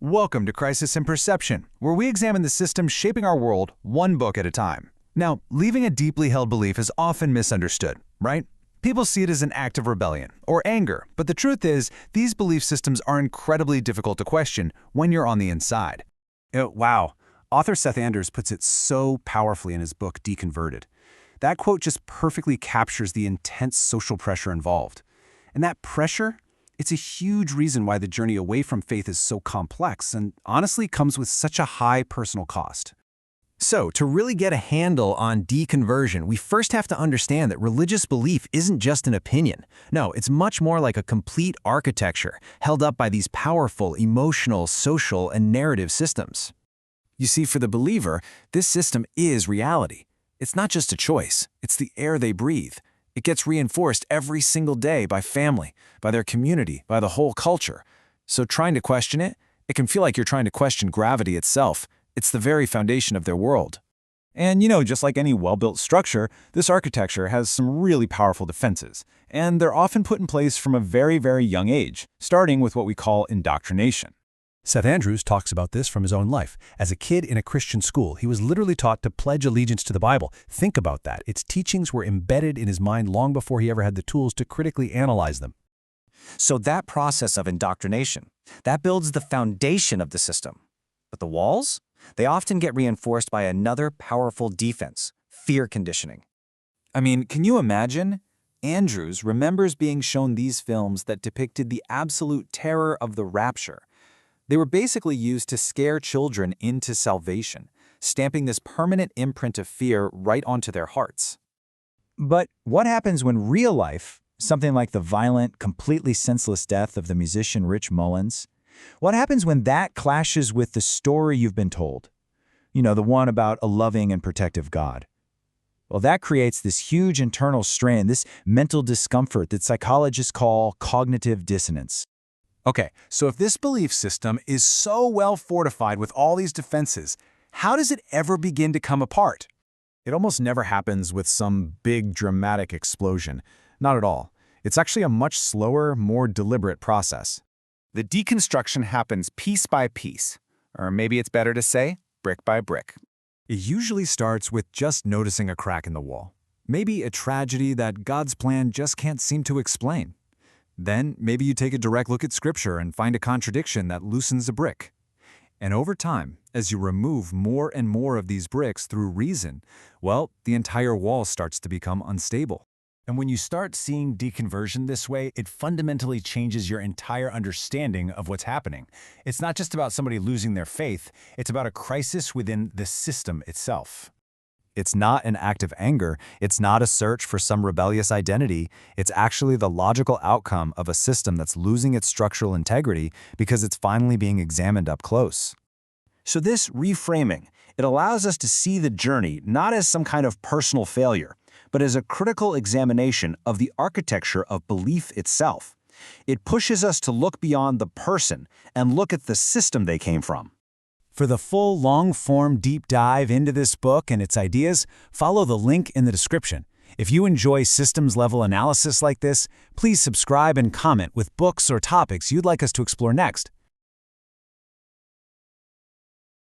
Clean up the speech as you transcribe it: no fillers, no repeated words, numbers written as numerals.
Welcome to Crisis in Perception, where we examine the systems shaping our world one book at a time. Now, leaving a deeply held belief is often misunderstood, right? People see it as an act of rebellion or anger, but the truth is, these belief systems are incredibly difficult to question when you're on the inside. Wow. Author Seth Andrews puts it so powerfully in his book, Deconverted. That quote just perfectly captures the intense social pressure involved. And that pressure, it's a huge reason why the journey away from faith is so complex and honestly comes with such a high personal cost. So, to really get a handle on deconversion, we first have to understand that religious belief isn't just an opinion. No, it's much more like a complete architecture held up by these powerful emotional, social, and narrative systems. You see, for the believer, this system is reality. It's not just a choice, it's the air they breathe. It gets reinforced every single day by family, by their community, by the whole culture. So trying to question it, it can feel like you're trying to question gravity itself. It's the very foundation of their world. And just like any well-built structure, this architecture has some really powerful defenses, and they're often put in place from a very, very young age, starting with what we call indoctrination. Seth Andrews talks about this from his own life. As a kid in a Christian school, he was literally taught to pledge allegiance to the Bible. Think about that. Its teachings were embedded in his mind long before he ever had the tools to critically analyze them. So that process of indoctrination, that builds the foundation of the system. But the walls? They often get reinforced by another powerful defense, fear conditioning. I mean, can you imagine? Andrews remembers being shown these films that depicted the absolute terror of the rapture. They were basically used to scare children into salvation, stamping this permanent imprint of fear right onto their hearts. But what happens when real life, something like the violent, completely senseless death of the musician Rich Mullins, what happens when that clashes with the story you've been told? The one about a loving and protective God. Well, that creates this huge internal strain, this mental discomfort that psychologists call cognitive dissonance. Okay, so if this belief system is so well fortified with all these defenses, how does it ever begin to come apart? It almost never happens with some big dramatic explosion. Not at all. It's actually a much slower, more deliberate process. The deconstruction happens piece by piece, or maybe it's better to say brick by brick. It usually starts with just noticing a crack in the wall. Maybe a tragedy that God's plan just can't seem to explain. Then maybe you take a direct look at Scripture and find a contradiction that loosens a brick. And over time, as you remove more and more of these bricks through reason, well, the entire wall starts to become unstable. And when you start seeing deconversion this way, it fundamentally changes your entire understanding of what's happening. It's not just about somebody losing their faith, it's about a crisis within the system itself. It's not an act of anger. It's not a search for some rebellious identity. It's actually the logical outcome of a system that's losing its structural integrity because it's finally being examined up close. So this reframing, it allows us to see the journey not as some kind of personal failure, but as a critical examination of the architecture of belief itself. It pushes us to look beyond the person and look at the system they came from. For the full, long-form deep dive into this book and its ideas, follow the link in the description. If you enjoy systems-level analysis like this, please subscribe and comment with books or topics you'd like us to explore next.